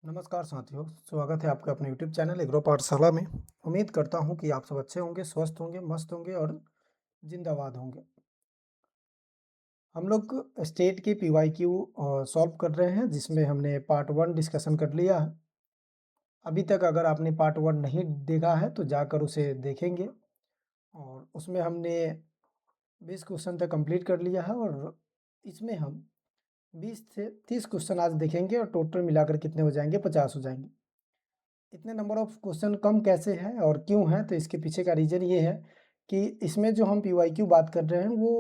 नमस्कार साथियों, स्वागत है आपका अपने यूट्यूब चैनल एग्रो पाठशाला में। उम्मीद करता हूं कि आप सब अच्छे होंगे, स्वस्थ होंगे, मस्त होंगे और जिंदाबाद होंगे। हम लोग स्टेट की पीवाईक्यू सॉल्व कर रहे हैं, जिसमें हमने पार्ट 1 डिस्कशन कर लिया है। अभी तक अगर आपने पार्ट 1 नहीं देखा है तो जाकर उसे देखेंगे और उसमें हमने 20 क्वेश्चन तक कंप्लीट कर लिया है और इसमें हम 20 से 30 क्वेश्चन आज देखेंगे और टोटल मिलाकर कितने हो जाएंगे, 50 हो जाएंगे। इतने नंबर ऑफ क्वेश्चन कम कैसे हैं और क्यों हैं? तो इसके पीछे का रीज़न ये है कि इसमें जो हम पीवाईक्यू बात कर रहे हैं वो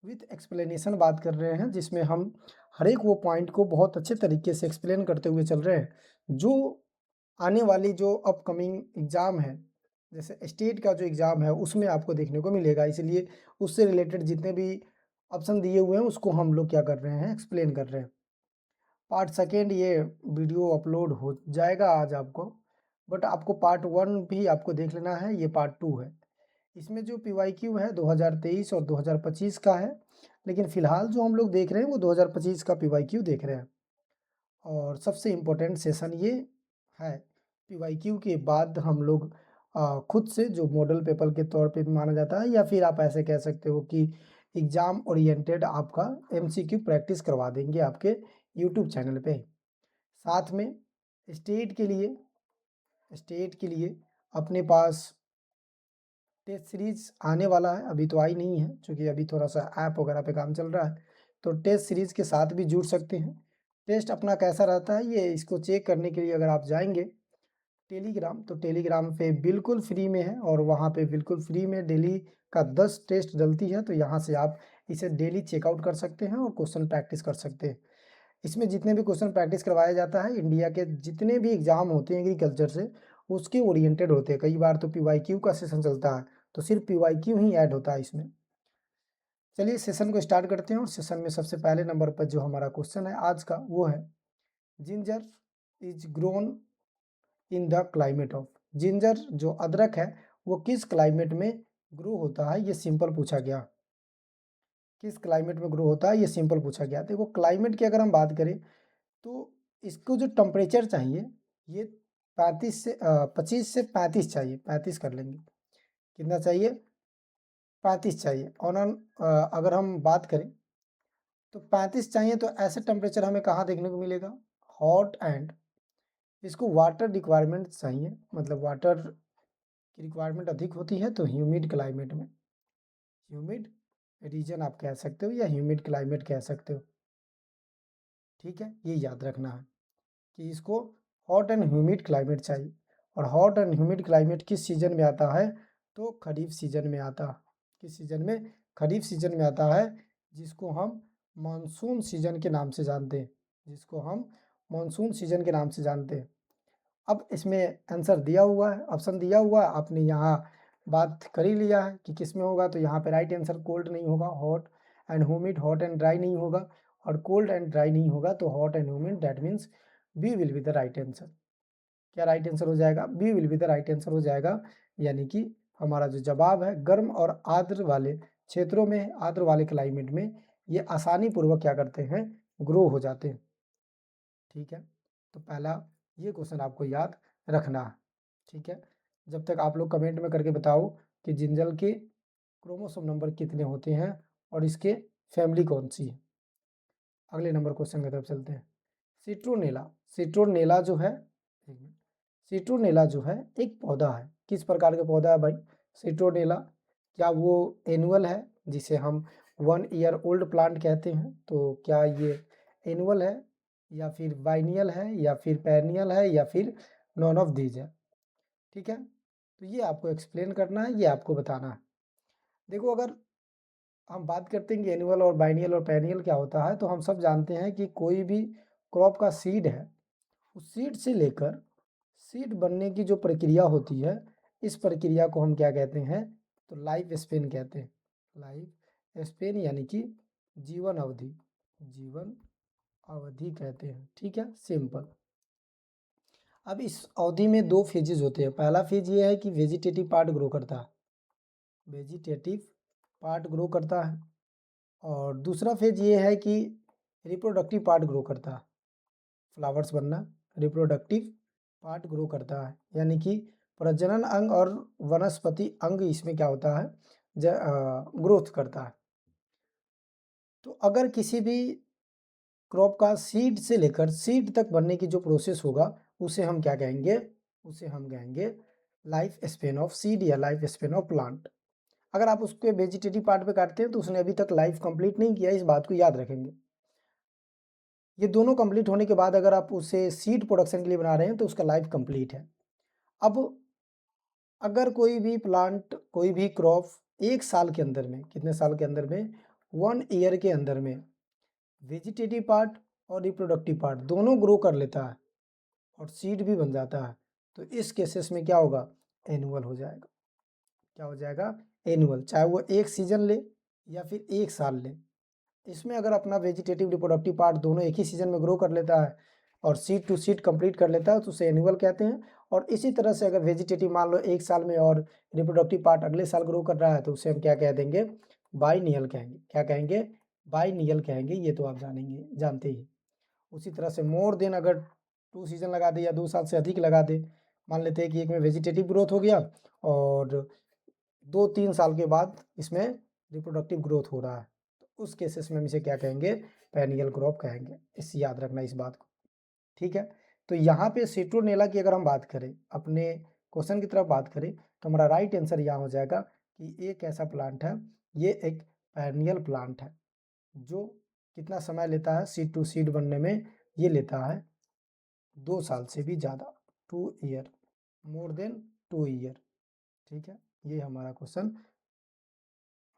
विथ एक्सप्लेनेशन बात कर रहे हैं, जिसमें हम हर एक वो पॉइंट को बहुत अच्छे तरीके से एक्सप्लेन करते हुए चल रहे हैं। जो आने वाली जो अपकमिंग एग्ज़ाम है, जैसे स्टेट का जो एग्ज़ाम है उसमें आपको देखने को मिलेगा, इसलिए उससे रिलेटेड जितने भी ऑप्शन दिए हुए हैं उसको हम लोग क्या कर रहे हैं, एक्सप्लेन कर रहे हैं। पार्ट सेकेंड ये वीडियो अपलोड हो जाएगा आज आपको, बट आपको पार्ट 1 भी आपको देख लेना है, ये पार्ट 2 है। इसमें जो पीवाईक्यू है 2023 और 2025 का है, लेकिन फ़िलहाल जो हम लोग देख रहे हैं वो 2025 का पीवाईक्यू देख रहे हैं। और सबसे इम्पोर्टेंट सेशन ये है, पीवाईक्यू के बाद हम लोग खुद से जो मॉडल पेपर के तौर पे भी माना जाता है, या फिर आप ऐसे कह सकते हो कि एग्ज़ाम ओरिएंटेड आपका एमसीक्यू प्रैक्टिस करवा देंगे आपके यूट्यूब चैनल पे। साथ में स्टेट के लिए स्टेट के लिए अपने पास टेस्ट सीरीज़ आने वाला है, अभी तो आई नहीं है क्योंकि अभी थोड़ा-सा ऐप वगैरह पे काम चल रहा है, तो टेस्ट सीरीज़ के साथ भी जुड़ सकते हैं। टेस्ट अपना कैसा रहता है ये इसको चेक करने के लिए अगर आप जाएँगे टेलीग्राम, तो टेलीग्राम पे बिल्कुल फ्री में है और वहाँ पे बिल्कुल फ्री में डेली का 10 टेस्ट डलती है, तो यहाँ से आप इसे डेली चेकआउट कर सकते हैं और क्वेश्चन प्रैक्टिस कर सकते हैं। इसमें जितने भी क्वेश्चन प्रैक्टिस करवाया जाता है, इंडिया के जितने भी एग्ज़ाम होते हैं एग्रीकल्चर से, उसके ओरिएंटेड होते हैं। कई बार तो पीवाईक्यू का सेशन चलता है, तो सिर्फ पीवाईक्यू ही ऐड होता है इसमें। चलिए सेशन को स्टार्ट करते हैं और सेशन में सबसे पहले नंबर पर जो हमारा क्वेश्चन है आज का वो है, ginger is grown in the climate of. Ginger जो अदरक है वो किस क्लाइमेट में ग्रो होता है, ये सिंपल पूछा गया। किस क्लाइमेट में ग्रो होता है ये सिंपल पूछा गया। देखो क्लाइमेट की अगर हम बात करें तो इसको जो टेम्परेचर चाहिए ये 25 से 35 चाहिए, 35 कर लेंगे। कितना चाहिए? 35 चाहिए। और अगर हम बात करें तो 35 चाहिए, तो ऐसे टेम्परेचर हमें कहाँ देखने को मिलेगा? हॉट एंड, इसको वाटर रिक्वायरमेंट चाहिए, मतलब वाटर की रिक्वायरमेंट अधिक होती है, तो ह्यूमिड क्लाइमेट में, ह्यूमिड रीजन आप कह सकते हो या ह्यूमिड क्लाइमेट कह सकते हो। ठीक है, ये याद रखना है कि इसको हॉट एंड ह्यूमिड क्लाइमेट चाहिए। और हॉट एंड ह्यूमिड क्लाइमेट किस सीजन में आता है? तो खरीफ सीजन में आता है। किस सीजन में? खरीफ सीजन में आता है, जिसको हम मानसून सीजन के नाम से जानते हैं, जिसको हम मानसून सीजन के नाम से जानते हैं। अब इसमें आंसर दिया हुआ है, ऑप्शन दिया हुआ है, आपने यहाँ बात कर ही लिया है कि किस में होगा, तो यहाँ पे राइट आंसर कोल्ड नहीं होगा, hot and humid, hot and dry नहीं होगा, और कोल्ड एंड ड्राई नहीं होगा, तो hot and humid, that means B will be the right answer. क्या राइट आंसर हो जाएगा? B will be the right answer हो जाएगा। यानी कि हमारा जो जवाब है, गर्म और आर्द्र वाले क्षेत्रों में, आर्द्र वाले क्लाइमेट में ये आसानी पूर्वक क्या करते हैं? ग्रो हो जाते हैं। ठीक है, तो पहला ये क्वेश्चन आपको याद रखना है। ठीक है, जब तक आप लोग कमेंट में करके बताओ कि जिंजल के क्रोमोसोम नंबर कितने होते हैं और इसके फैमिली कौन सी है। अगले नंबर क्वेश्चन की तरफ चलते हैं। सिट्रोनेला, सिट्रोनेला जो है, सिट्रोनेला जो है एक पौधा है। किस प्रकार का पौधा है भाई? सिट्रोनेला, क्या वो एनुअल है जिसे हम 1 ईयर ओल्ड प्लांट कहते हैं? तो क्या ये एनुअल है, या फिर बाइनियल है, या फिर पेrennial है, या फिर नॉन ऑफ दीज है? ठीक है, तो ये आपको एक्सप्लेन करना है, ये आपको बताना है। देखो अगर हम बात करते हैं कि एनुअल और बाइनियल और पेरेनियल क्या होता है, तो हम सब जानते हैं कि कोई भी क्रॉप का सीड है, उस सीड से लेकर सीड बनने की जो प्रक्रिया होती है, इस प्रक्रिया को हम क्या कहते हैं? तो लाइफ स्पेन कहते हैं। लाइफ स्पेन यानी कि जीवन अवधि, जीवन अवधि कहते हैं। ठीक है, सिंपल। अब इस अवधि में 2 फेजेज़ होते हैं। पहला फेज ये है कि वेजिटेटिव पार्ट ग्रो करता है, वेजिटेटिव पार्ट ग्रो करता है, और दूसरा फेज ये है कि रिप्रोडक्टिव पार्ट ग्रो करता है, फ्लावर्स बनना। रिप्रोडक्टिव पार्ट ग्रो करता है, यानी कि प्रजनन अंग और वनस्पति अंग इसमें क्या होता है, ग्रोथ करता है। तो अगर किसी भी क्रॉप का सीड से लेकर सीड तक बनने की जो प्रोसेस होगा उसे हम क्या कहेंगे, उसे हम कहेंगे लाइफ स्पेन ऑफ सीड या लाइफ स्पेन ऑफ प्लांट। अगर आप उसके वेजिटेटिव पार्ट पे काटते हैं तो उसने अभी तक लाइफ कंप्लीट नहीं किया, इस बात को याद रखेंगे। ये दोनों कंप्लीट होने के बाद अगर आप उसे सीड प्रोडक्शन के लिए बना रहे हैं तो उसका लाइफ कंप्लीट है। अब अगर कोई भी प्लांट, कोई भी क्रॉप 1 साल के अंदर में, कितने साल के अंदर में, 1 ईयर के अंदर में वेजिटेटिव पार्ट और रिप्रोडक्टिव पार्ट दोनों ग्रो कर लेता है और सीड भी बन जाता है, तो इस केसेस में क्या होगा, एनुअल हो जाएगा। क्या हो जाएगा, एनुअल, चाहे वो 1 सीजन ले या फिर 1 साल ले। इसमें अगर अपना वेजिटेटिव रिप्रोडक्टिव पार्ट दोनों एक ही सीजन में ग्रो कर लेता है और सीड टू सीड कंप्लीट कर लेता है तो उसे एनुअल कहते हैं। और इसी तरह से अगर वेजिटेटिव मान लो 1 साल में और रिप्रोडक्टिव पार्ट अगले साल ग्रो कर रहा है तो उसे हम क्या कह देंगे, बाइनियल कहेंगे। क्या कहेंगे, बाइनियल कहेंगे, ये तो आप जानते ही। उसी तरह से मोर देन अगर 2 सीजन लगा दे या 2 साल से अधिक लगा दे, मान लेते हैं कि एक में वेजिटेटिव ग्रोथ हो गया और 2-3 साल के बाद इसमें रिप्रोडक्टिव ग्रोथ हो रहा है, तो उस केसेस में हम इसे क्या कहेंगे, पेरिनियल क्रॉप कहेंगे। इस याद रखना इस बात को, ठीक है। तो यहाँ पे सिट्रोनेला की अगर हम बात करें, अपने क्वेश्चन की तरफ बात करें, तो हमारा राइट आंसर यहाँ हो जाएगा कि एक ऐसा प्लांट है, ये एक पेरिनियल प्लांट है जो कितना समय लेता है सीड टू सीड बनने में, ये लेता है 2 साल से भी ज़्यादा, 2 ईयर, मोर देन 2 ईयर, ठीक है। ये हमारा क्वेश्चन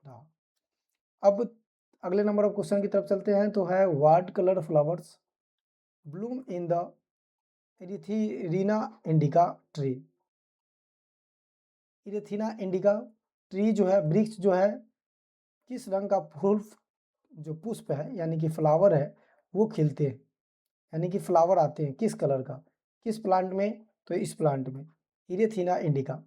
रहा। अब अगले नंबर ऑफ क्वेश्चन की तरफ चलते हैं, तो है what colour flowers bloom in the Erythrina indica tree. Erythrina indica tree जो है, वृक्ष जो है, किस रंग का फूल, जो पुष्प है यानी कि फ्लावर है, वो खिलते हैं, यानी कि फ्लावर आते हैं किस कलर का, किस प्लांट में, तो इस प्लांट में, इरिथीना इंडिका।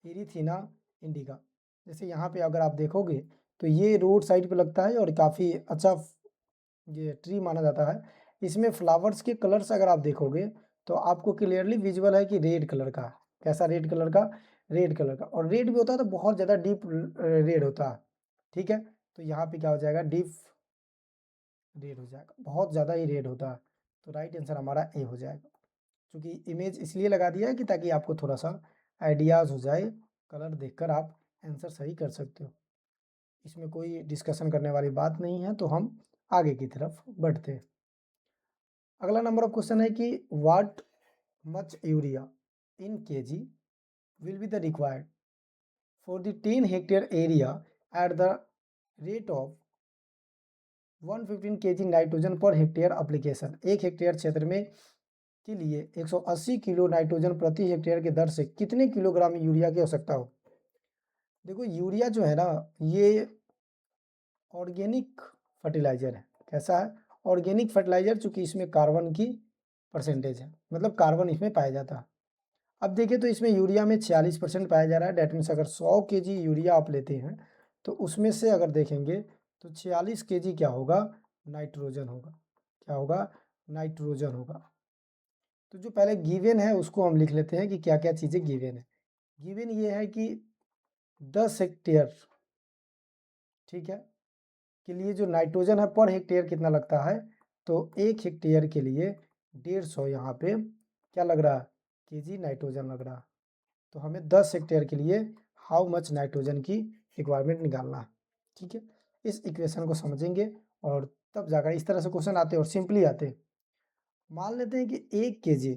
इरिथीना इंडिका, जैसे यहाँ पे अगर आप देखोगे तो ये रोड साइड पे लगता है और काफ़ी अच्छा ये ट्री माना जाता है। इसमें फ्लावर्स के कलर्स अगर आप देखोगे तो आपको क्लियरली विजुअल है कि रेड कलर का है। कैसा रेड कलर का, रेड कलर का, और रेड भी होता है तो बहुत ज़्यादा डीप रेड होता है, ठीक है। तो यहाँ पे क्या हो जाएगा, डीप रेड हो जाएगा, बहुत ज़्यादा ही रेड होता है, तो राइट आंसर हमारा ए हो जाएगा। क्योंकि इमेज इसलिए लगा दिया है कि ताकि आपको थोड़ा सा आइडियाज़ हो जाए, कलर देखकर आप आंसर सही कर सकते हो। इसमें कोई डिस्कशन करने वाली बात नहीं है, तो हम आगे की तरफ बढ़ते हैं। अगला नंबर ऑफ क्वेश्चन है कि what much urea in KG will be the required for the 10 hectare area at the rate of 115 KG nitrogen per hectare application. 1 hectare क्षेत्र में के लिए 180 किलो नाइट्रोजन प्रति हेक्टेयर के दर से कितने किलोग्राम यूरिया की आवश्यकता हो। देखो यूरिया जो है ना, ये ऑर्गेनिक फर्टिलाइजर है। कैसा है, ऑर्गेनिक फर्टिलाइजर, चूंकि इसमें कार्बन की परसेंटेज है, मतलब कार्बन इसमें पाया जाता है। अब देखिए तो इसमें यूरिया में 46% पाया जा रहा है, डेट मीन्स अगर 100 केजी यूरिया आप लेते हैं तो उसमें से अगर देखेंगे तो 46 केजी क्या होगा, नाइट्रोजन होगा। क्या होगा, नाइट्रोजन होगा। तो जो पहले गिवन है उसको हम लिख लेते हैं कि क्या क्या चीज़ें गिवन है। गिवन ये है कि 10 हेक्टेयर, ठीक है, के लिए जो नाइट्रोजन है पर हेक्टेयर कितना लगता है, तो 1 हेक्टेयर के लिए 150 यहाँ पे क्या लग रहा है, केजी नाइट्रोजन लग रहा है। तो हमें 10 हेक्टेयर के लिए हाउ मच नाइट्रोजन की रिक्वायरमेंट निकालना है, ठीक है। इस इक्वेशन को समझेंगे और तब जाकर इस तरह से क्वेश्चन आते हैं और सिंपली आते हैं। मान लेते हैं कि 1 केजी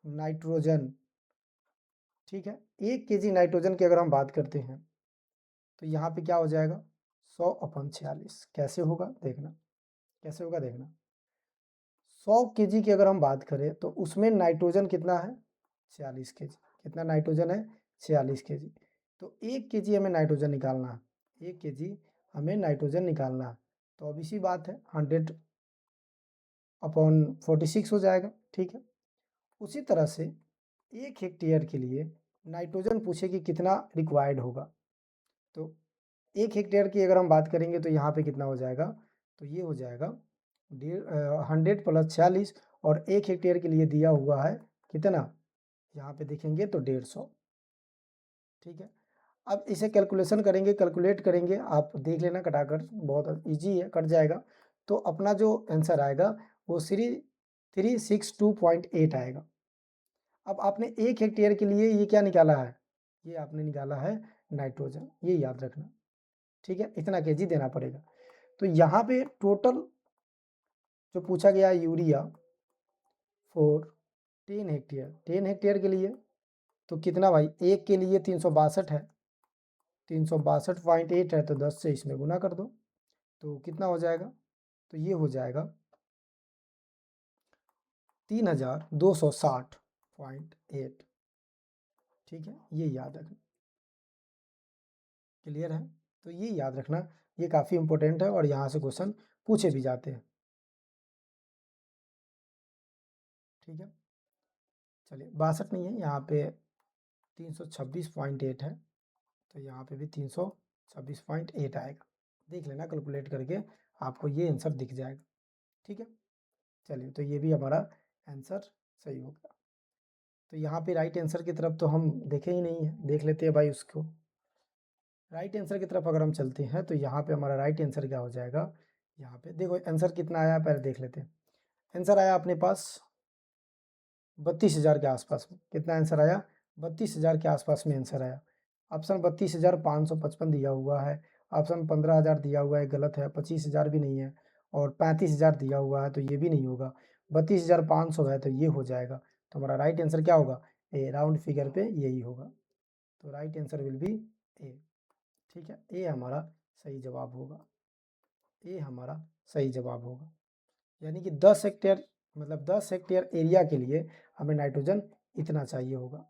नाइट्रोजन, ठीक है, 1 केजी नाइट्रोजन की अगर हम बात करते हैं तो यहाँ पे क्या हो जाएगा, 100/46। कैसे होगा देखना, कैसे होगा देखना। 100 केजी की अगर हम बात करें तो उसमें नाइट्रोजन कितना है, 46 केजी। कितना नाइट्रोजन है, 46 केजी। तो 1 केजी हमें नाइट्रोजन निकालना है, 1 केजी हमें नाइट्रोजन निकालना है, तो अब इसी बात है 100/46 हो जाएगा, ठीक है। उसी तरह से 1 हेक्टेयर के लिए नाइट्रोजन पूछे कि कितना रिक्वायर्ड होगा, तो 1 हेक्टेयर की अगर हम बात करेंगे तो यहाँ पे कितना हो जाएगा, तो ये हो जाएगा 100 + 46 और 1 हेक्टेयर के लिए दिया हुआ है कितना, यहाँ पे देखेंगे तो 150। ठीक है, अब इसे कैलकुलेशन करेंगे, कैलकुलेट करेंगे, आप देख लेना कटाकर, बहुत ईजी है, कट जाएगा। तो अपना जो आंसर आएगा वो 362.8 आएगा। अब आपने 1 हेक्टेयर के लिए ये क्या निकाला है, ये आपने निकाला है नाइट्रोजन, ये याद रखना। ठीक है, इतना केजी देना पड़ेगा। तो यहाँ पे टोटल जो पूछा गया यूरिया फॉर 10 हेक्टेयर, 10 हेक्टेयर के लिए तो कितना भाई, एक के लिए 362 है, 362.8 है, तो 10 से इसमें गुना कर दो, तो कितना हो जाएगा, तो ये हो जाएगा 3260.8। ठीक है, ये याद रखना, क्लियर है। तो ये याद रखना, ये काफ़ी इंपॉर्टेंट है और यहाँ से क्वेश्चन पूछे भी जाते हैं। ठीक है, चलिए 62 नहीं है, यहाँ पे 326.8 है, तो यहाँ पे भी 326.8 आएगा। देख लेना कैलकुलेट करके, आपको ये आंसर दिख जाएगा। ठीक है, चलिए तो ये भी हमारा आंसर सही हो गया। तो यहाँ पे राइट आंसर की तरफ तो हम देखे ही नहीं है, देख लेते हैं भाई उसको। राइट आंसर की तरफ अगर हम चलते हैं तो यहाँ पे हमारा राइट आंसर क्या हो जाएगा, यहाँ पे देखो आंसर कितना आया पहले देख लेते हैं। आंसर आया अपने पास 32,000 के आसपास में। कितना आंसर आया, 32,000 के आसपास में आंसर आया। ऑप्शन 32,555 दिया हुआ है, ऑप्शन 15,000 दिया हुआ है, गलत है। 25,000 भी नहीं है, और 35,000 दिया हुआ है तो ये भी नहीं होगा। 32,500 है तो ये हो जाएगा। तो हमारा राइट आंसर क्या होगा, ए, राउंड फिगर पे यही होगा। तो राइट आंसर विल बी ए। ठीक है, ए हमारा सही जवाब होगा, ए हमारा सही जवाब होगा। यानी कि 10 हेक्टेयर, मतलब 10 हेक्टेयर एरिया के लिए हमें नाइट्रोजन इतना चाहिए होगा।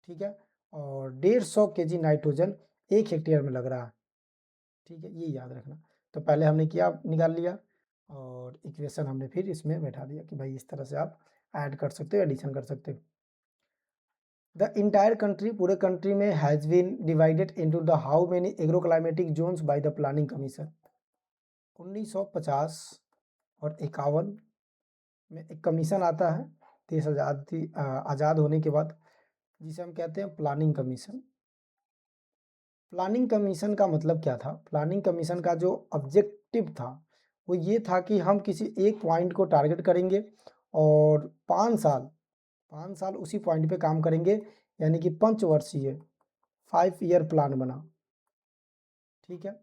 ठीक है, और 150 केजी नाइट्रोजन 1 हेक्टेयर में लग रहा है। ठीक है, ये याद रखना। तो पहले हमने क्या निकाल लिया, और इक्वेशन हमने फिर इसमें बैठा दिया कि भाई इस तरह से आप ऐड कर सकते हो, एडिशन कर सकते हो। द इंटायर कंट्री, पूरे कंट्री में has been divided into the how many agroclimatic zones by the planning commission. 1950 और 51 में एक कमीशन आता है देश आज़ाद होने के बाद, जिसे हम कहते हैं प्लानिंग कमीशन। प्लानिंग कमीशन का मतलब क्या था, प्लानिंग कमीशन का जो ऑब्जेक्टिव था वो ये था कि हम किसी एक पॉइंट को टारगेट करेंगे और 5 साल उसी पॉइंट पे काम करेंगे, यानी कि पंचवर्षीय 5 ईयर प्लान बना। ठीक है,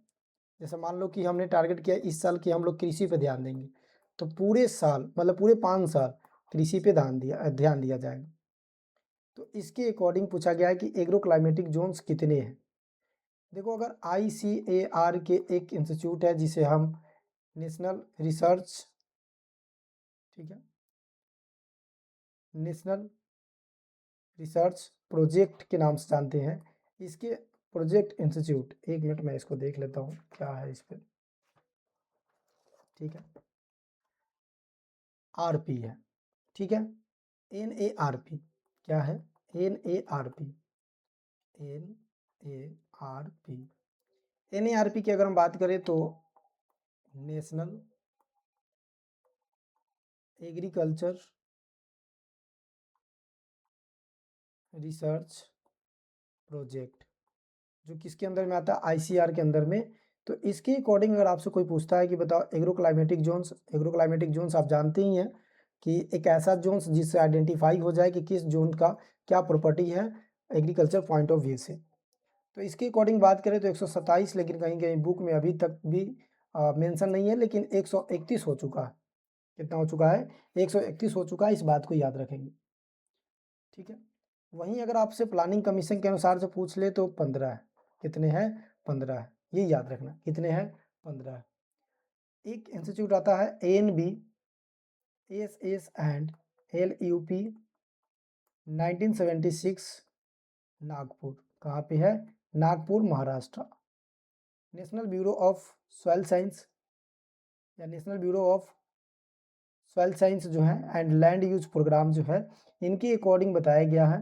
जैसे मान लो कि हमने टारगेट किया इस साल कि हम लोग कृषि पे ध्यान देंगे, तो पूरे साल मतलब पूरे 5 साल कृषि पे ध्यान दिया जाएगा। तो इसके अकॉर्डिंग पूछा गया है कि एग्रो क्लाइमेटिक जोन्स कितने हैं। देखो, अगर ICAR के एक इंस्टीट्यूट है जिसे हम नेशनल रिसर्च, ठीक है, नेशनल रिसर्च प्रोजेक्ट के नाम से जानते हैं, इसके प्रोजेक्ट इंस्टीट्यूट, एक मिनट मैं इसको देख लेता हूँ क्या है इस पर। ठीक है, RP है। ठीक है, NARP क्या है, NARP, NARP, NARP की अगर हम बात करें तो नेशनल एग्रीकल्चर रिसर्च प्रोजेक्ट, जो किसके अंदर में आता है, ICAR के अंदर में। तो इसके अकॉर्डिंग अगर आपसे कोई पूछता है कि बताओ एग्रो क्लाइमेटिक जोन्स आप जानते ही हैं कि एक ऐसा जोन्स जिससे आइडेंटिफाई हो जाए कि किस जोन का क्या प्रॉपर्टी है एग्रीकल्चर पॉइंट ऑफ व्यू से। तो इसके अकॉर्डिंग बात करें तो 127, लेकिन कहीं कहीं बुक में अभी तक भी मेंशन नहीं है, लेकिन 131 हो चुका है। कितना हो चुका है, 131 हो चुका है, इस बात को याद रखेंगे। ठीक है, वहीं अगर आपसे प्लानिंग कमीशन के अनुसार से पूछ ले तो 15 है। कितने हैं, 15 है, ये याद रखना कितने हैं, 15 है। एक इंस्टीट्यूट आता है ANB, ASS and LUP 1976, Nagpur, कहाँ पे है, Nagpur Maharashtra. National bureau of soil science या national bureau of soil science जो है एंड लैंड यूज प्रोग्राम जो है, इनके अकॉर्डिंग बताया गया है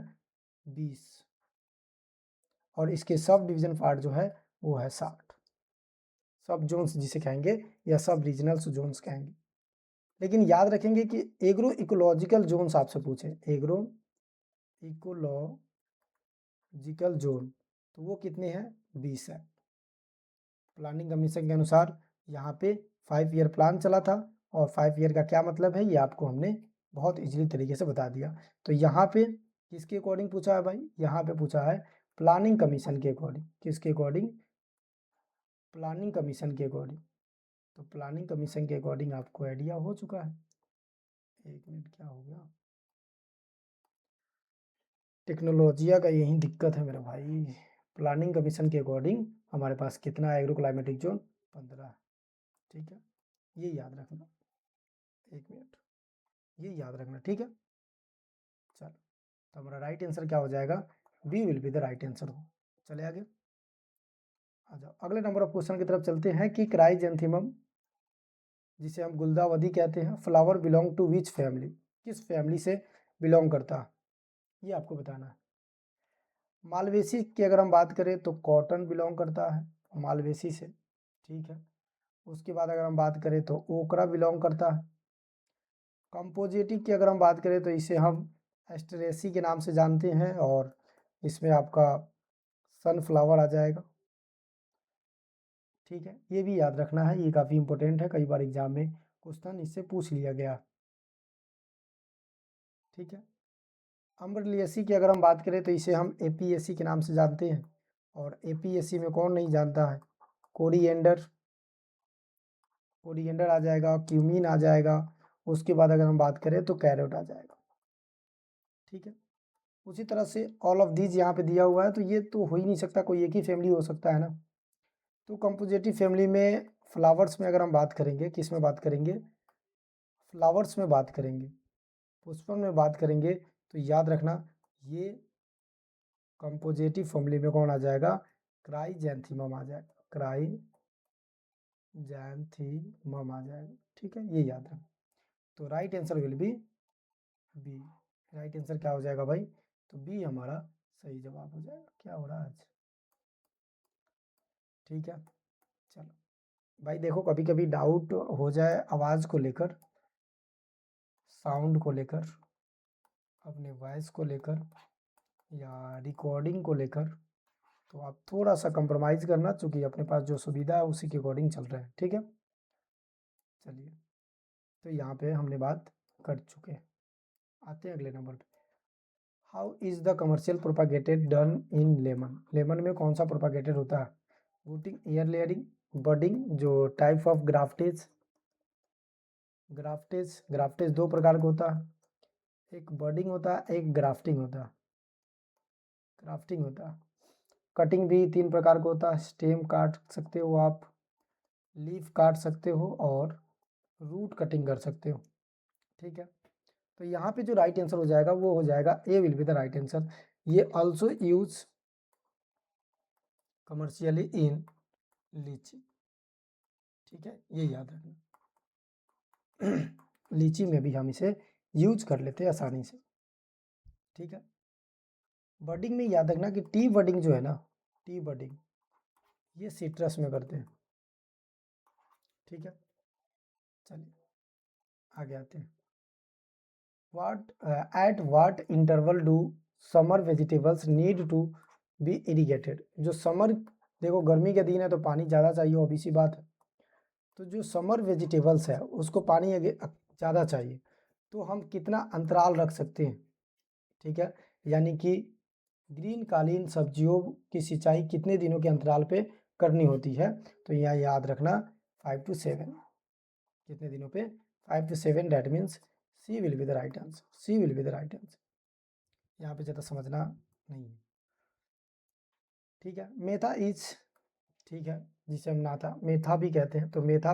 20, और इसके सब डिवीजन पार्ट जो है वो है 60। सब जोन्स जिसे कहेंगे या सब रीजनल जोन्स कहेंगे। लेकिन याद रखेंगे कि एग्रो इकोलॉजिकल जोन्स आपसे पूछे, एग्रो इकोलॉजिकल जोन, तो वो कितने हैं, 20 है। प्लानिंग कमीशन के अनुसार यहाँ पे 5 ईयर प्लान चला था, और 5 ईयर का क्या मतलब है ये आपको हमने बहुत इजीली तरीके से बता दिया। तो यहाँ पे किसके अकॉर्डिंग पूछा है भाई, यहाँ पे पूछा है प्लानिंग कमीशन के अकॉर्डिंग। किसके अकॉर्डिंग, प्लानिंग कमीशन के अकॉर्डिंग। तो प्लानिंग कमीशन के अकॉर्डिंग आपको आइडिया हो चुका है। एक मिनट, क्या हो गया, टेक्नोलॉजिया का यही दिक्कत है मेरा भाई। प्लानिंग कमीशन के अकॉर्डिंग हमारे पास कितना है, एग्रो क्लाइमेटिक जोन 15। ठीक है, ये याद रखना, एक मिनट, ये याद रखना, ठीक है। चलो, तो हमारा राइट आंसर क्या हो जाएगा, B will be the right answer हो। चले आगे, आ जाओ अगले नंबर ऑफ क्वेश्चन की तरफ चलते हैं कि क्राइजेंथेमम, जिसे हम गुलदावदी कहते हैं, flower belong to which family, किस फैमिली से बिलोंग करता है, ये आपको बताना है। मालवेसी की अगर हम बात करें तो कॉटन बिलोंग करता है मालवेसी से, ठीक है। उसके बाद अगर हम बात करें तो ओकरा बिलोंग करता है। कंपोजिटिव की अगर हम बात करें तो इसे हम एस्टरेसी के नाम से जानते हैं, और इसमें आपका सनफ्लावर आ जाएगा, ठीक है। ये भी याद रखना है, ये काफ़ी इंपॉर्टेंट है, कई बार एग्जाम में क्वेश्चन इससे पूछ लिया गया, ठीक है। अम्बरलियसी की अगर हम बात करें तो इसे हम एपीएसी के नाम से जानते हैं, और एपीएसी में कौन नहीं जानता है, कोरिएंडर, कोरिएंडर आ जाएगा, क्यूमीन आ जाएगा। उसके बाद अगर हम बात करें तो कैरेट आ जाएगा, ठीक है। उसी तरह से ऑल ऑफ दीज यहाँ पे दिया हुआ है, तो ये तो हो ही नहीं सकता, कोई एक ही फैमिली हो सकता है ना। तो कंपोजिटिव फैमिली में फ्लावर्स में अगर हम बात करेंगे, किस में बात करेंगे, फ्लावर्स में बात करेंगे, पुष्पन में बात करेंगे, तो याद रखना ये कंपोजिटिव फैमिली में कौन आ जाएगा, क्राइजेंथीमम आ जाएगा, क्राइजेंथीमम आ जाएगा, ठीक है, ये याद रखना। तो right answer will be B. Right answer क्या हो जाएगा भाई, तो बी हमारा सही जवाब हो जाएगा। क्या हो रहा है आज, ठीक है। चलो भाई देखो, कभी कभी डाउट हो जाए आवाज़ को लेकर, साउंड को लेकर, अपने वॉइस को लेकर, या रिकॉर्डिंग को लेकर, तो आप थोड़ा सा कंप्रोमाइज़ करना, चूँकि अपने पास जो सुविधा है उसी के अकॉर्डिंग चल रहे हैं, ठीक है। चलिए, तो यहाँ पे हमने बात कर चुके हैं, आते हैं अगले नंबर पे। How is the commercial propagated done in lemon, lemon में कौन सा प्रोपागेटेड होता है, रूटिंग, एयर लेयरिंग, बडिंग, जो टाइप ऑफ ग्राफ्टेज, ग्राफ्टेज दो प्रकार का होता है, एक बडिंग होता है, एक ग्राफ्टिंग होता है, ग्राफ्टिंग होता है। कटिंग भी 3 प्रकार का होता है, स्टेम काट सकते हो आप, लीफ काट सकते हो, और रूट कटिंग कर सकते हो, ठीक है। तो यहाँ पे जो राइट आंसर हो जाएगा वो हो जाएगा A will be the right answer. ये also use commercially in litchi, ठीक है, ये याद रखना। लीची में भी हम इसे यूज कर लेते हैं आसानी से, ठीक है। बडिंग में याद रखना कि टी बडिंग जो है ना, टी बडिंग ये सिट्रस में करते हैं, ठीक है। चलिए आगे आते हैं। What at what interval do summer vegetables need to be irrigated? जो समर, देखो गर्मी के दिन है तो पानी ज़्यादा चाहिए, obvious सी बात है। तो जो समर वेजिटेबल्स है उसको पानी ज़्यादा चाहिए, तो हम कितना अंतराल रख सकते हैं, ठीक है। यानी कि ग्रीन कालीन सब्जियों की सिंचाई कितने दिनों के अंतराल पे करनी होती है, तो यहाँ याद रखना 5 to 7, कितने दिनों पे, 5 to 7, that means C will be the right answer, C will be the right answer. यहाँ पे ज़्यादा समझना नहीं है, ठीक है। मेथा इज, ठीक है, जिसे हम नाथा मेथा भी कहते हैं, तो मेथा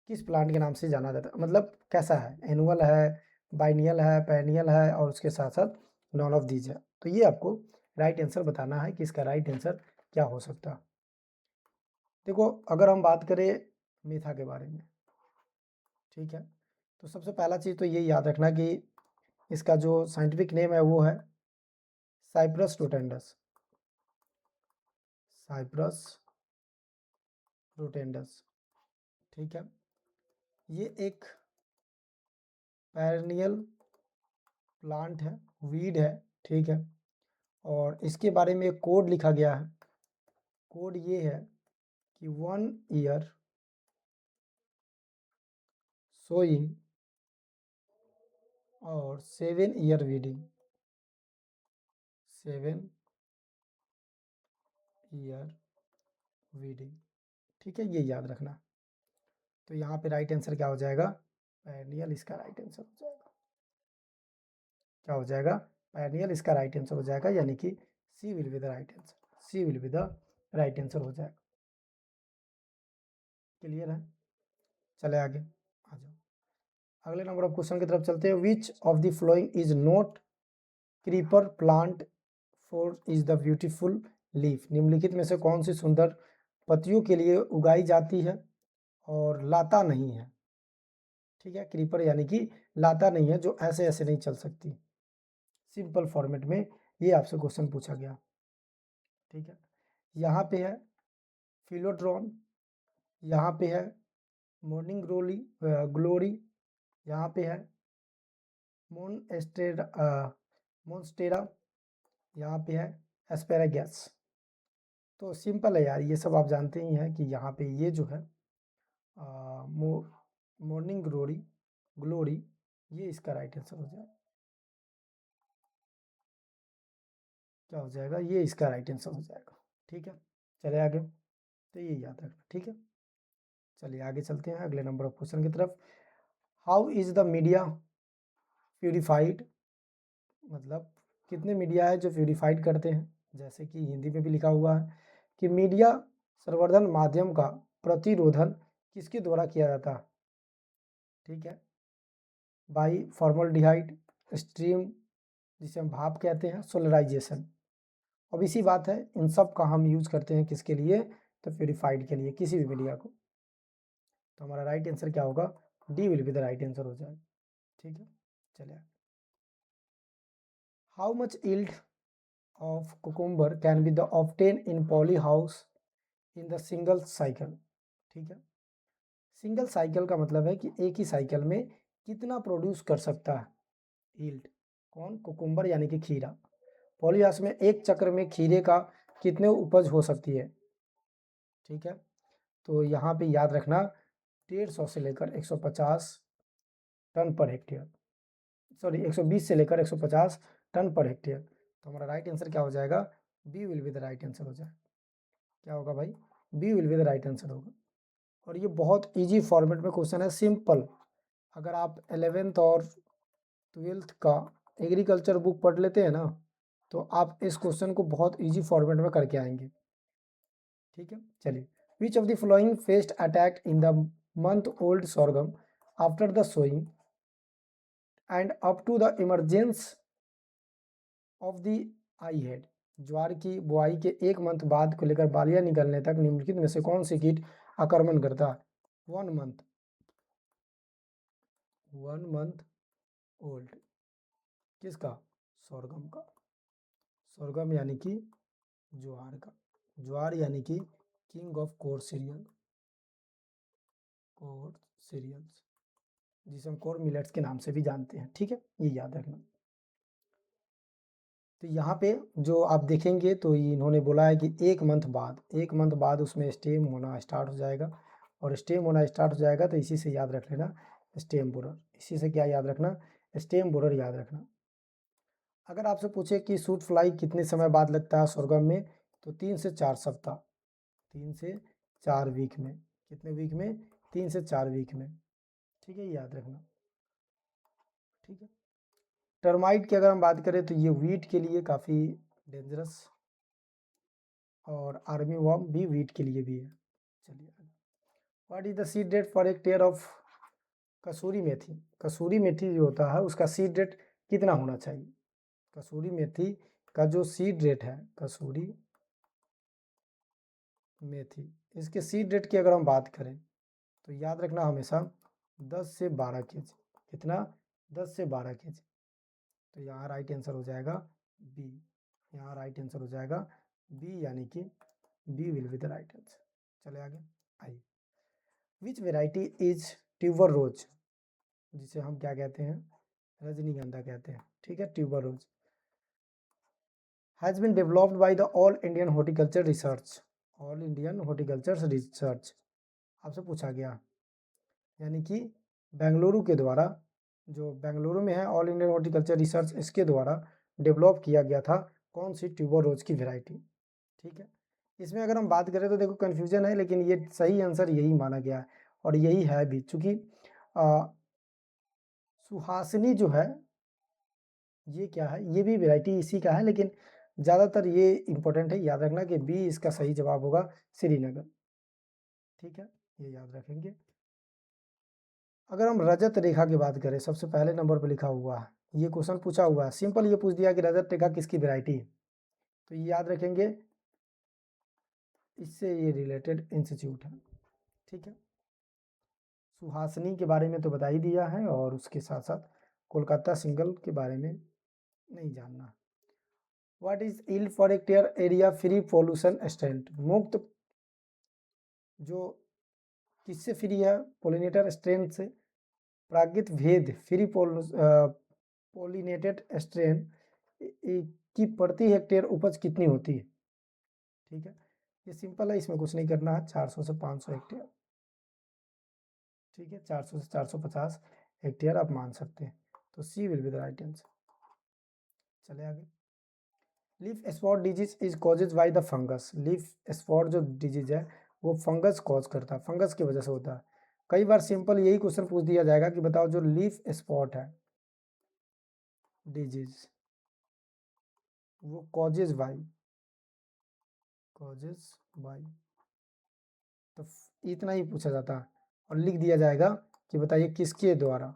किस प्लांट के नाम से जाना जाता है, मतलब कैसा है, एनुअल है, बाइनियल है, पेनियल है, और उसके साथ साथ नॉन ऑफ दीज है। तो ये आपको राइट आंसर बताना है कि इसका राइट आंसर क्या हो सकता है। देखो अगर हम बात करें मेथा के बारे में, ठीक है, तो सबसे पहला चीज़ तो ये याद रखना कि इसका जो साइंटिफिक नेम है वो है साइप्रस रोटेंडस, साइप्रस रोटेंडस, ठीक है। ये एक पेरेनियल प्लांट है, वीड है, ठीक है। और इसके बारे में एक कोड लिखा गया है। कोड ये है कि 1 ईयर सोइंग और 7 ईयर वीडिंग, 7 ईयर वीडिंग, ठीक है, ये याद रखना। तो यहाँ पे राइट आंसर क्या हो जाएगा? पेरेनियल इसका राइट आंसर हो जाएगा। क्या हो जाएगा? पेरेनियल इसका राइट आंसर हो जाएगा, यानी कि C will be the right answer. C will be the right answer हो जाएगा। क्लियर है? चले आगे, आ जाओ। अगले नंबर ऑफ क्वेश्चन की तरफ चलते हैं। विच of the following is not creeper plant for is the beautiful leaf? निम्नलिखित में से कौन सी सुंदर पत्तियों के लिए उगाई जाती है और लाता नहीं है? ठीक है, क्रीपर यानी कि लाता नहीं है, जो ऐसे ऐसे नहीं चल सकती। सिंपल फॉर्मेट में ये आपसे क्वेश्चन पूछा गया, ठीक है। यहाँ पे है फिलोड्रॉन, यहाँ पे है मॉर्निंग ग्लोरी, यहाँ पे है मोन्स्टेरा, यहाँ पे है एस्पेरागस। तो सिंपल है यार, ये सब आप जानते ही हैं कि यहाँ पे ये जो है मॉर्निंग ग्लोरी, ये इसका राइट आंसर हो जाएगा। क्या हो जाएगा? ये इसका राइट आंसर हो जाएगा, ठीक है। चले आगे, तो ये याद रखना, ठीक है। चलिए आगे चलते हैं अगले नंबर ऑफ क्वेश्चन की तरफ। How is the media purified? मतलब कितने मीडिया है जो प्यूरिफाइड करते हैं? जैसे कि हिंदी में भी लिखा हुआ है कि मीडिया संवर्धन माध्यम का प्रतिरोधन किसके द्वारा किया जाता है? ठीक है, बाई फॉर्मल्डिहाइड, स्ट्रीम जिसे हम भाप कहते हैं, सोलराइजेशन। अब इसी बात है, इन सब का हम यूज करते हैं किसके लिए? तो प्यूरिफाइड के लिए, किसी भी मीडिया को। तो हमारा राइट आंसर क्या होगा? D will be the right answer हो जाएगा, ठीक है। चलिए, how much yield of cucumber can be the obtain in poly house in the single cycle? ठीक है, सिंगल साइकिल का मतलब है कि एक ही साइकिल में कितना प्रोड्यूस कर सकता है यील्ड। कौन? कुकुम्बर यानी कि खीरा। पॉली हाउस में एक चक्र में खीरे का कितने उपज हो सकती है? ठीक है, तो यहाँ पे याद रखना 150 से लेकर 150 टन पर हेक्टेयर, सॉरी 120 से लेकर 150 टन पर हेक्टेयर। तो हमारा राइट आंसर क्या हो जाएगा? B will be the right answer हो जाएगा। क्या होगा भाई? B will be the right answer होगा। और ये बहुत इजी फॉर्मेट में क्वेश्चन है, सिंपल। अगर आप 11th और 12th का एग्रीकल्चर बुक पढ़ लेते हैं ना, तो आप इस क्वेश्चन को बहुत इजी फॉर्मेट में करके आएंगे, ठीक है। चलिए, which of the following pest attack in the month old sorghum after the sowing and up to the emergence of the ear head? ज्वार की बुआई के एक मंथ बाद को लेकर बालियां निकलने तक निम्नलिखित में से कौन सी कीट आक्रमण करता है? 1 मंथ, 1 मंथ ओल्ड, किसका? sorghum का। sorghum यानी कि ज्वार का। ज्वार यानी कि king of coarse cereal, coarse cereals, जिसे हम कोर मिलेट्स के नाम से भी जानते हैं, ठीक है, ये याद रखना। तो यहाँ पे जो आप देखेंगे तो इन्होंने बोला है कि एक मंथ बाद उसमें स्टेम होना स्टार्ट हो जाएगा, और स्टेम होना स्टार्ट हो जाएगा तो इसी से याद रख लेना स्टेम बोरर। इसी से क्या याद रखना? स्टेम बोरर याद रखना। अगर आपसे पूछे कि सूट फ्लाई कितने समय बाद लगता है sorghum में, तो 3 से 4 सप्ताह, 3 से 4 वीक में। कितने वीक में? 3 से 4 वीक में, ठीक है, याद रखना, ठीक है। टर्माइट की अगर हम बात करें तो ये वीट के लिए काफ़ी डेंजरस, और आर्मी वर्म भी वीट के लिए भी है। चलिए, what is the seed rate for hectare of kasuri methi? कसूरी मेथी जो होता है उसका सीड रेट कितना होना चाहिए? कसूरी मेथी का जो सीड रेट है, कसूरी मेथी, इसके सीड रेट की अगर हम बात करें तो याद रखना हमेशा 10 से 12 केजी। कितना? 10 से 12 केजी। तो यहाँ राइट आंसर हो जाएगा बी। यहाँ राइट आंसर हो जाएगा बी, यानी कि B will be the right answer. चले आगे, आइए। Which variety is tuberose? जिसे हम क्या कहते हैं, रजनीगंधा कहते हैं, ठीक है, tuberose. Has been developed by the all Indian horticulture research, all Indian horticulture research आपसे पूछा गया, यानी कि बेंगलुरु के द्वारा, जो बेंगलुरु में है ऑल इंडियन हॉर्टिकल्चर रिसर्च, इसके द्वारा डेवलप किया गया था कौन सी ट्यूबरोज की वैरायटी, ठीक है। इसमें अगर हम बात करें तो देखो कन्फ्यूजन है, लेकिन ये सही आंसर यही माना गया है और यही है भी, चूंकि सुहासिनी जो है ये क्या है, ये भी वैरायटी इसी का है, लेकिन ज़्यादातर ये इंपॉर्टेंट है, याद रखना कि बी इसका सही जवाब होगा, श्रीनगर, ठीक है, ये याद रखेंगे। अगर हम रजत रेखा की बात करें, सबसे पहले नंबर पर लिखा हुआ है, ये क्वेश्चन पूछा हुआ है, सिंपल ये पूछ दिया कि रजत रेखा किसकी वैरायटी है, तो ये याद रखेंगे, इससे ये रिलेटेड इंस्टीट्यूट है, ठीक है। सुहासिनी के बारे में तो बता ही दिया है, और उसके साथ साथ कोलकाता सिंगल के बारे में नहीं जानना। What is ill for hectare area free pollution stent, मुक्त जो किससे फ्री है, पोलिनेटर स्ट्रेन से, प्रागित भेद फ्री पोलिनेटेड स्ट्रेन की प्रति हेक्टेयर उपज कितनी होती है, ठीक है, ये सिंपल है, इसमें कुछ नहीं करना है, 400 से 500 हेक्टेयर, ठीक है, 400 से 450 हेक्टेयर आप मान सकते हैं, तो C will be the right answer. चले आगे। Leaf spot disease is causes by the fungus, leaf spot जो डिजीज है वो फंगस कॉज करता है, फंगस की वजह से होता है। कई बार सिंपल यही क्वेश्चन पूछ दिया जाएगा कि बताओ जो लीफ स्पॉट है डिजीज वो कॉजेज बाय, तो इतना ही पूछा जाता है और लिख दिया जाएगा कि बताइए किसके द्वारा,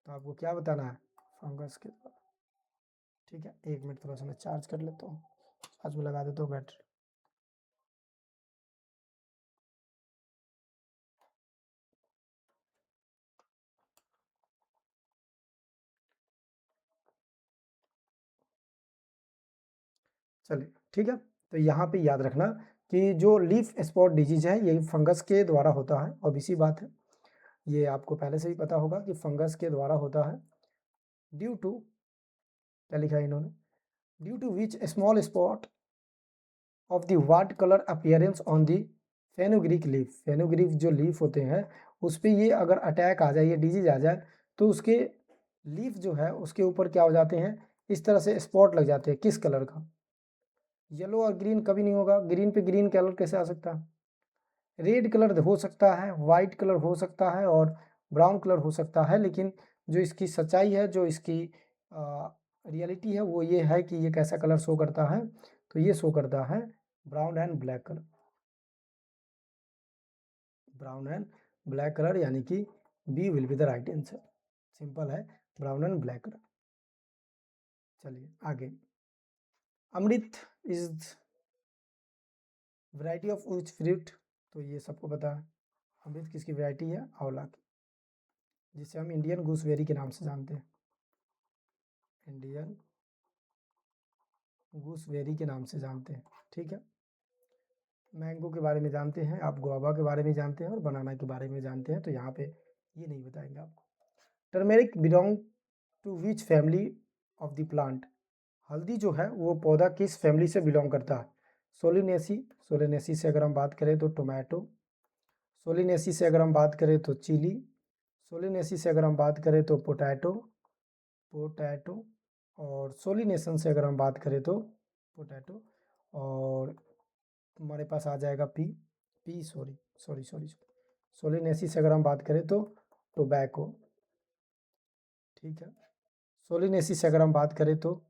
तो आपको क्या बताना है, फंगस के द्वारा, ठीक है। एक मिनट थोड़ा सा मैं चार्ज कर लेता हूँ, चार्ज में लगा देता हूँ बैटरी। चलिए ठीक है, तो यहाँ पे याद रखना कि जो लीफ स्पॉट डिजीज है ये फंगस के द्वारा होता है, और इसी बात है, ये आपको पहले से ही पता होगा कि फंगस के द्वारा होता है, ड्यू टू, क्या लिखा है इन्होंने, due to which small spot of the white colour appearance on the fenugreek leaf, fenugreek जो लीफ होते हैं उस पर ये अगर अटैक आ जाए, ये डिजीज आ जाए, तो उसके लीफ जो है उसके ऊपर क्या हो जाते हैं, इस तरह से स्पॉट लग जाते हैं, किस कलर का, येलो और ग्रीन कभी नहीं होगा, ग्रीन पे ग्रीन कलर कैसे आ सकता है, रेड कलर हो सकता है, वाइट कलर हो सकता है, और ब्राउन कलर हो सकता है, लेकिन जो इसकी सच्चाई है, जो इसकी रियलिटी है वो ये है कि ये कैसा कलर शो करता है, तो ये शो करता है brown and black colour, brown and black colour, यानी कि B will be the right answer, simple है, ब्राउन एंड ब्लैक कलर। चलिए आगे, Amrit is variety of which fruit, तो ये सबको पता है, अमृत किसकी वैरायटी है, आंवला की, जिसे हम इंडियन गूसबेरी के नाम से जानते हैं, इंडियन गूसबेरी के नाम से जानते हैं, ठीक है। मैंगो के बारे में जानते हैं आप, गुआवा के बारे में जानते हैं, और बनाना के बारे में जानते हैं, तो यहाँ पे ये नहीं बताएंगे आपको। Turmeric belong to which family of the plant, हल्दी जो है वो पौधा किस फैमिली से बिलोंग करता है, सोलिनेसी, सोलिनेसी से अगर हम बात करें तो टोमेटो, सोलिनेसी से अगर हम बात करें तो चिली, सोलिनेसी से अगर हम बात करें तो पोटैटो, पोटैटो, और सोलिनेशन से अगर हम बात करें तो पोटैटो, और हमारे पास आ जाएगा P, P sorry sorry sorry Solanaceae से अगर हम बात करें तो टोबैको, ठीक है। सोलिनेसी से अगर हम बात करें तो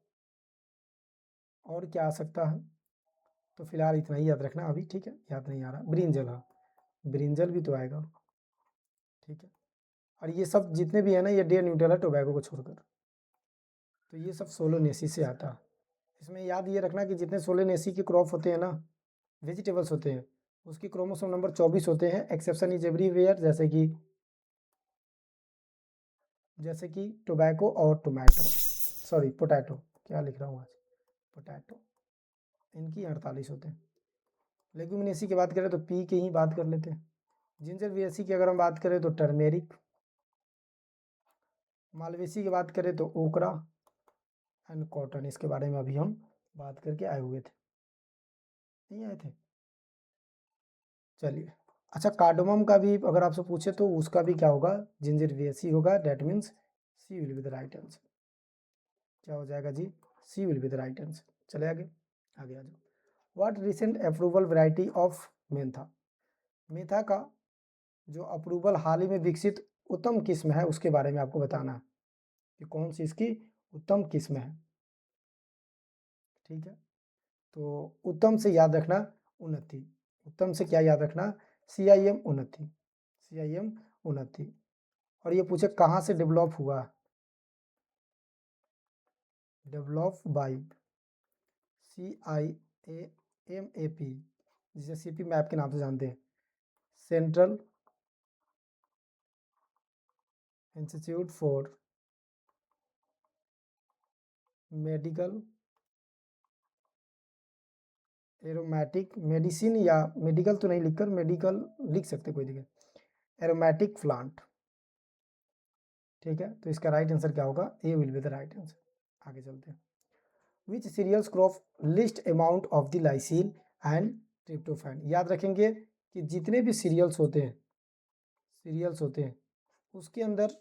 और क्या आ सकता है, तो फिलहाल इतना ही याद रखना अभी, ठीक है, याद नहीं आ रहा, ब्रिंजल, हाँ ब्रिंजल भी तो आएगा, ठीक है। और ये सब जितने भी है ना, ये डे न्यूट्रल है टोबैको को छोड़कर, तो ये सब सोलोनेसी से आता है। इसमें याद ये रखना कि जितने सोलोनेसी के क्रॉप होते हैं ना, वेजिटेबल्स होते हैं, उसकी क्रोमोसोम नंबर 24 होते हैं, एक्सेप्शन इज एवरीवेयर, जैसे कि टोबैको और टोमेटो, सॉरी पोटैटो, क्या लिख रहा हूँ आज, पोटैटो, इनकी 48 होते हैं। लेगुमिनेसी की बात करें तो पी की ही बात कर लेते हैं। जिंजर वेसी की अगर हम बात करें तो टर्मेरिक, मालवेसी की बात करें तो ओकरा एंड कॉटन, इसके बारे में अभी हम बात करके आए हुए थे, नहीं आए थे? चलिए, अच्छा कार्डोमम का भी अगर आपसे पूछे तो उसका भी क्या होगा, जिंजरबेरेसी होगा, that means C will be the right answer. क्या हो जाएगा जी, C will be the right answer. चले आगे, आगे आ जाओ। What recent approval variety of mentha, mentha का जो अप्रूवल हाल ही में विकसित उत्तम किस्म है उसके बारे में आपको बताना है कि कौन सी इसकी उत्तम किस्म है। ठीक है, तो उत्तम से याद रखना उन्नति, उत्तम से क्या याद रखना, CIM उन्नति, CIM उन्नति। और ये पूछे कहाँ से डेवलप हुआ, डेवलप बाई CIAMAP, जिसे CP मैप के नाम से जानते हैं, central institute for medical aromatic medicine, या मेडिकल तो नहीं लिखकर मेडिकल लिख सकते कोई दिक्कत, एरोमेटिक प्लांट। ठीक है, तो इसका राइट आंसर क्या होगा, A will be the right answer. आगे चलते हैं। Which cereals crop least amount of the lysine and tryptophan, याद रखेंगे कि जितने भी सीरियल्स होते हैं, सीरियल्स होते हैं उसके अंदर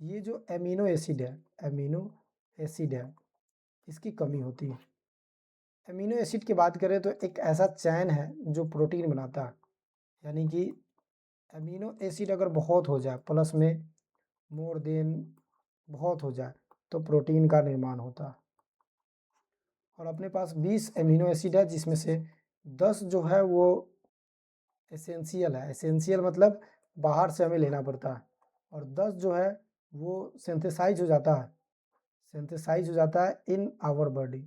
ये जो एमिनो एसिड है, एमिनो एसिड है, इसकी कमी होती है। एमिनो एसिड की बात करें तो एक ऐसा चैन है जो प्रोटीन बनाता है, यानी कि एमिनो एसिड अगर बहुत हो जाए, प्लस में मोर देन बहुत हो जाए, तो प्रोटीन का निर्माण होता है। और अपने पास 20 एमिनो एसिड है, जिसमें से 10 जो है वो एसेंशियल है, एसेंशियल मतलब बाहर से हमें लेना पड़ता है, और 10 जो है वो सिंथेसाइज हो जाता है, सिंथेसाइज हो जाता है इन आवर बॉडी,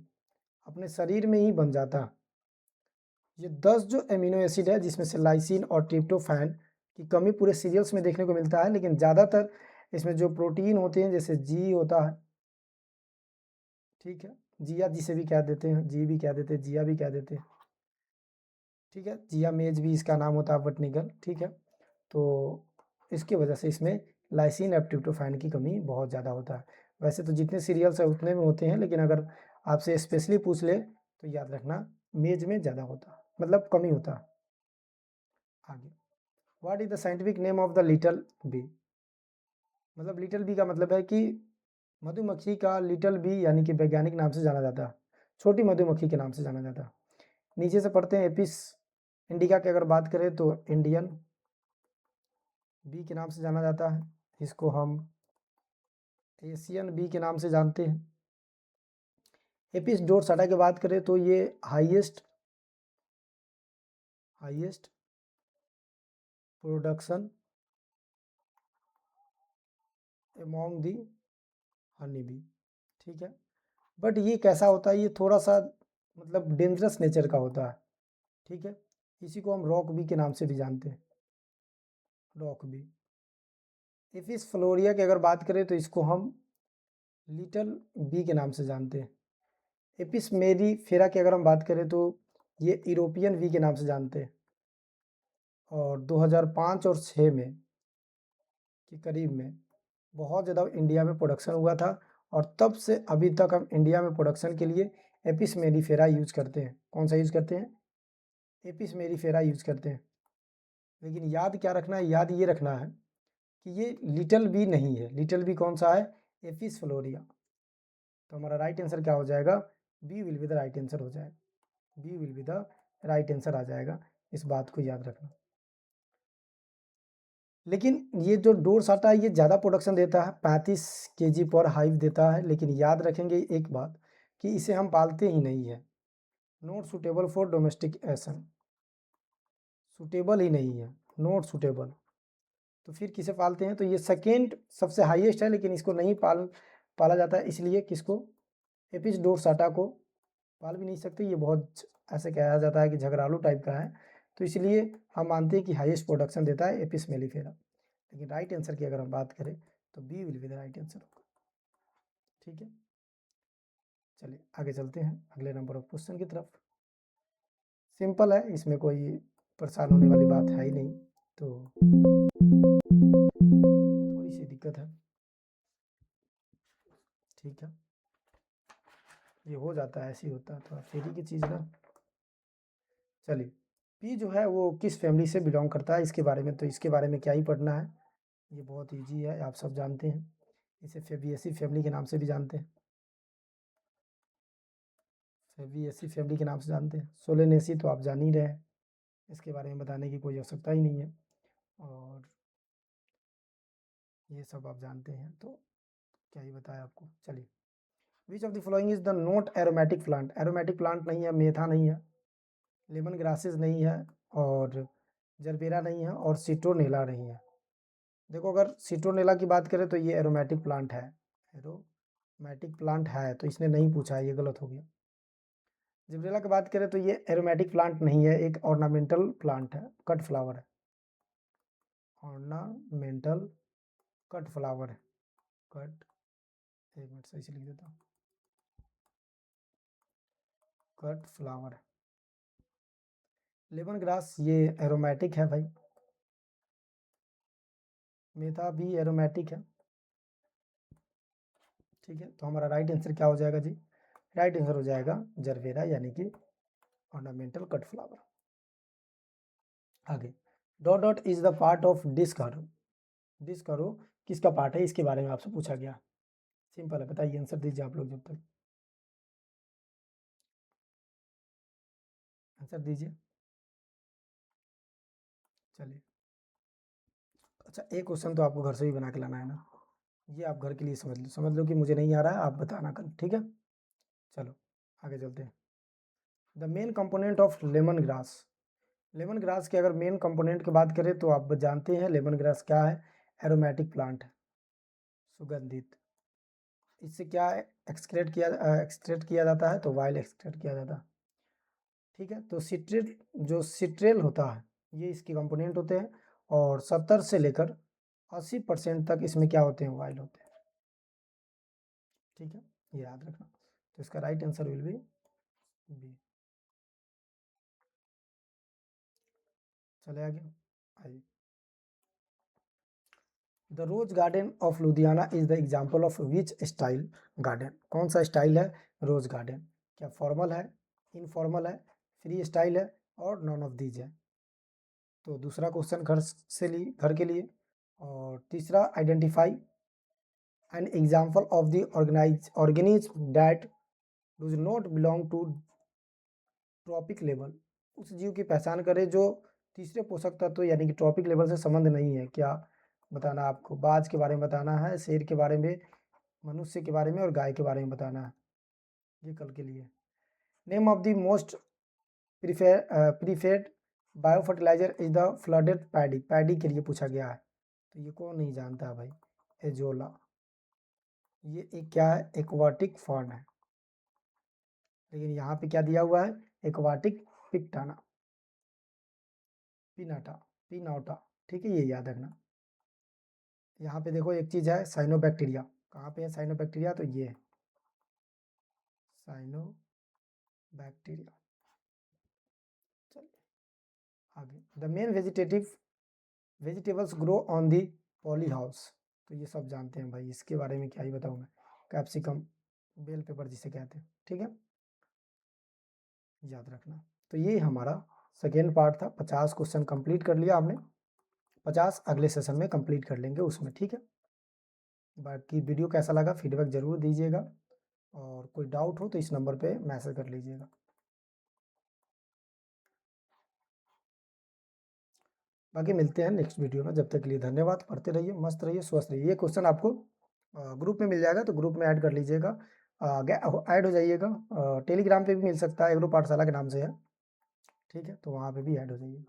अपने शरीर में ही बन जाता है। ये 10 जो एमिनो एसिड है, जिसमें से लाइसिन और ट्रिप्टोफैन की कमी पूरे सीरियल्स में देखने को मिलता है, लेकिन ज़्यादातर इसमें जो प्रोटीन होते हैं, जैसे जी होता है, ठीक है, जिया जिसे भी कह देते हैं, जी भी कह देते हैं, जिया भी कह देते हैं, ठीक है, जिया मेज भी इसका नाम होता है बटनिकल, ठीक है। तो इसकी वजह से इसमें लाइसिन और ट्रिप्टोफैन की कमी बहुत ज़्यादा होता है। वैसे तो जितने सीरियल्स है उतने में होते हैं, लेकिन अगर आपसे स्पेशली पूछ ले तो याद रखना मेज में ज़्यादा होता है, मतलब कमी होता है। आगे, what is the scientific name of the little bee, मतलब लिटल बी का मतलब है कि मधुमक्खी का लिटल बी, यानी कि वैज्ञानिक नाम से जाना जाता है, छोटी मधुमक्खी के नाम से जाना जाता है। नीचे से पढ़ते हैं, एपिस इंडिका की अगर बात करें तो इंडियन बी के नाम से जाना जाता है, इसको हम एशियन बी के नाम से जानते हैं। एपिस डोरसाटा की बात करें तो ये हाईएस्ट प्रोडक्शन अमॉन्ग दी हनी बी, ठीक है। बट ये कैसा होता है, ये थोड़ा सा मतलब डेंजरस नेचर का होता है, ठीक है। इसी को हम रॉक बी के नाम से भी जानते हैं, रॉक बी। एपिस फ्लोरिया की अगर बात करें तो इसको हम लिटल बी के नाम से जानते हैं। एपिस मेरी फेरा की अगर हम बात करें तो ये यूरोपियन बी के नाम से जानते हैं। और 2005 और 6 में के करीब में बहुत ज़्यादा इंडिया में प्रोडक्शन हुआ था, और तब से अभी तक हम इंडिया में प्रोडक्शन के लिए एपिस मेलिफेरा यूज़ करते हैं। कौन सा यूज़ करते हैं, एपिस मेलिफेरा यूज़ करते हैं। लेकिन याद क्या रखना है, याद ये रखना है कि ये लिटल बी नहीं है, लिटल बी कौन सा है, एपिस फ्लोरिया। तो हमारा राइट आंसर क्या हो जाएगा, B will be the right answer हो जाएगा, B will be the right answer आ जाएगा, इस बात को याद रखना। लेकिन ये जो डोर्स आता है ये ज़्यादा प्रोडक्शन देता है, 35 केजी पर हाइव देता है, लेकिन याद रखेंगे एक बात कि इसे हम पालते ही नहीं है, not suitable for domestication, suitable ही नहीं है, नॉट सुटेबल। तो फिर किसे पालते हैं, तो ये सेकेंड सबसे हाईएस्ट है, लेकिन इसको नहीं पाला जाता है, इसलिए किसको, एपिस डोरसाटा को पाल भी नहीं सकते। ये बहुत ऐसे कहा जाता है कि झगड़ालू टाइप का है, तो इसलिए हम मानते हैं कि हाईएस्ट प्रोडक्शन देता है एपिस मेलिफेरा। लेकिन राइट आंसर की अगर हम बात करें तो B will be the right answer होगा, ठीक है। चलिए आगे चलते हैं अगले नंबर ऑफ क्वेश्चन की तरफ। सिंपल है, इसमें कोई परेशान होने वाली बात है ही नहीं, तो थोड़ी सी दिक्कत है। ठीक है, ये हो जाता है, ऐसे ही होता है, थोड़ा थ्योरी की चीज़ ना। चलिए, पी जो है वो किस फैमिली से बिलोंग करता है, इसके बारे में तो इसके बारे में क्या ही पढ़ना है, ये बहुत ईजी है, आप सब जानते हैं। इसे फेबियसी फैमिली के नाम से भी जानते हैं, फेबियसी फैमिली के नाम से जानते हैं। सोलेनेसी तो आप जान ही रहे हैं, इसके बारे में बताने की कोई आवश्यकता ही नहीं है, और ये सब आप जानते हैं, तो क्या ही बताया आपको। चलिए, which of the following is the not aromatic plant, aromatic plant नहीं है, मेथा नहीं है, लेमन ग्रासेस नहीं है, और जरबेरा नहीं है, और सिट्रोनेला नहीं है। देखो, अगर सिट्रोनेला की बात करें तो ये एरोमेटिक प्लांट है, एरोमेटिक प्लांट है, तो इसने नहीं पूछा, ये गलत हो गया। जिब्रेला की बात करें तो ये एरोमेटिक प्लांट नहीं है, एक ऑर्नामेंटल प्लांट है, कट फ्लावर है, ऑर्नामेंटल कट फ्लावर है, कट, एक मिनट सही से लिख देता हूँ, कट फ्लावर है। लेमन ग्रास ये एरोमेटिक है भाई, मेथा भी एरोमेटिक है, ठीक है। तो हमारा राइट आंसर क्या हो जाएगा जी, राइट आंसर हो जाएगा जरबेरा, यानी कि ऑर्नामेंटल कट फ्लावर। आगे, dot dot is the part of disc करो किसका पार्ट है, इसके बारे में आपसे पूछा गया। सिंपल है, बताइए, आंसर दीजिए आप लोग, जब तक आंसर दीजिए। चलिए, अच्छा, एक क्वेश्चन तो आपको घर से भी बना के लाना है ना, ये आप घर के लिए समझ लो कि मुझे नहीं आ रहा है, आप बताना कल, ठीक है। चलो आगे चलते हैं। The main component of lemon grass, lemon grass के अगर मेन कंपोनेंट की बात करें तो आप जानते हैं लेमन ग्रास क्या है, एरोमेटिक प्लांट है, सुगंधित। इससे क्या एक्सट्रैक्ट किया जाता है, तो वाइल एक्सट्रैक्ट किया जाता है, ठीक है। तो सिट्रेट, जो सिट्रेल होता है, ये इसके कंपोनेंट होते हैं, और 70 से लेकर 80% तक इसमें क्या होते हैं, वाइल होते हैं, ठीक है, ये याद रखना। तो इसका right answer will be B. चले आगे, आइए। The rose garden of Ludhiana is the example of which style garden, कौन सा स्टाइल है रोज गार्डन, क्या फॉर्मल है, इनफॉर्मल है, फ्री स्टाइल है, और नॉन ऑफ दीज है। तो दूसरा क्वेश्चन घर के लिए, और तीसरा, identify an example of the organism that does not belong to trophic level, उस जीव की पहचान करें जो तीसरे पोषक तत्व यानी कि ट्रॉपिक लेवल से संबंध नहीं है। क्या बताना आपको, बाज के बारे में बताना है, शेर के बारे में, मनुष्य के बारे में, और गाय के बारे में बताना है, ये कल के लिए। Name of the most preferred bio fertiliser is the flooded paddy, paddy के लिए पूछा गया है, तो ये कौन नहीं जानता है भाई, एजोला, ये एक क्या है, एक्वाटिक फॉर्न है, लेकिन यहाँ पे क्या दिया हुआ है, एक्वाटिक पिक्टाना, पिनाटा, पिनौटा, ठीक है, ये याद रखना। यहाँ पे देखो एक चीज है, साइनोबैक्टीरिया, कहाँ पे है साइनोबैक्टीरिया, तो ये साइनोबैक्टीरिया। चलिए आगे, the main vegetables grow on the poly house, तो ये सब जानते हैं भाई, इसके बारे में क्या ही बताऊँ मैं, कैप्सिकम, बेल पेपर जिसे कहते हैं, ठीक है, याद रखना। तो ये हमारा सेकेंड पार्ट था, 50 क्वेश्चन कंप्लीट कर लिया आपने, 50 अगले सेशन में कंप्लीट कर लेंगे उसमें, ठीक है। बाकी वीडियो कैसा लगा फीडबैक जरूर दीजिएगा, और कोई डाउट हो तो इस नंबर पे मैसेज कर लीजिएगा। बाकी मिलते हैं नेक्स्ट वीडियो में, जब तक के लिए धन्यवाद, पढ़ते रहिए, मस्त रहिए, स्वस्थ रहिए। ये क्वेश्चन आपको ग्रुप में मिल जाएगा, तो ग्रुप में ऐड कर लीजिएगा, ऐड हो जाइएगा, टेलीग्राम पे भी मिल सकता है, एग्रो पाठशाला के नाम से है, ठीक है, तो वहाँ पे भी ऐड हो जाइए।